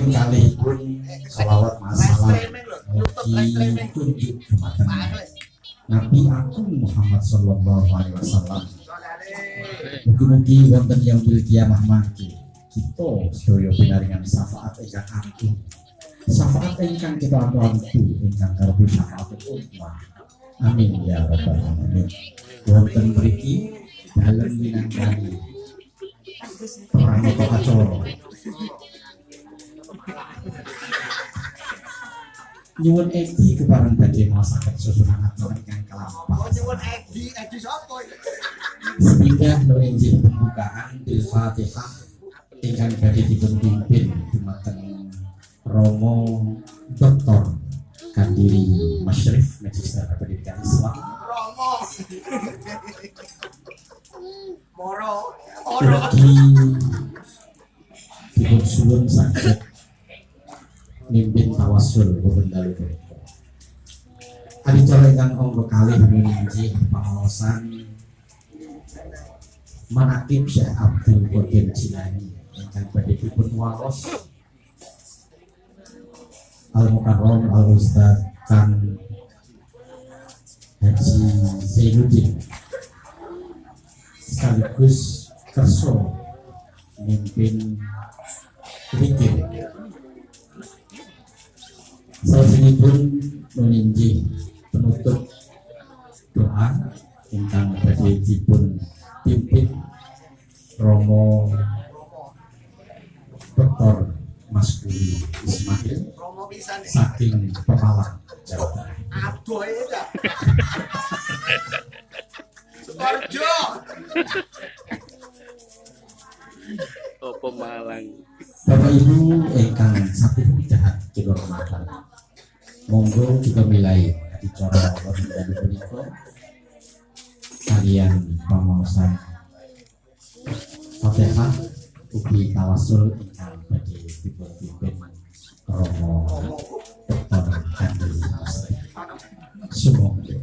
ping kalihipun selawat masalah mugi tunjuk dumateng Nabi Agung Muhammad sallallahu alaihi wasallam. Mugi-mugi wonten yaumil kiamah mangke kita sedaya pinaringan syafaat ingkang agung. Syafaat ingkang kita atur ingkang karepe syafaat ummah. Amin ya rabbal alamin. Wonten mriki dalem minangkani pramila acara nyuwun Edi kepareng badhe maosaken susunan acara ingkang kelampah. Nyuwun Edi sapa iki? Sepindah lo injil pembukaan bil Fatihah ingkang badhe dipun pimpin dumateng Romo Dr. Kandiri Masyrif Magister Pendidikan Islam. Romo. Moro. Ugi dipun suwun saged mimpin tawasul boten dalu punika. Adicara ingkang angka kalih inggih pangaosan Manaqib Syekh Abdul Qadir Jilani ingkang badhe dipun waos Al-Mukarram Al-Ustaz Kang Haji Zainuddin sekaligus kerso mimpin pikir. Salajengipun meninjih penutup doa ingkang badhe dipun pimpin Romo Dr. Mas Kuli Ismail saking Pemalang, Jawa Tengah. Aduh ya. Subarjo. Oh, Pemalang. Bapak Ibu ingkang sampun jahat kinurmatan. Monggo kita mulai acara wonten punika kalian pamaosan Fatihah ugi tawasul ingkang badhe dipun pimpin Romo Dr. Kandil Masri. Sumangga.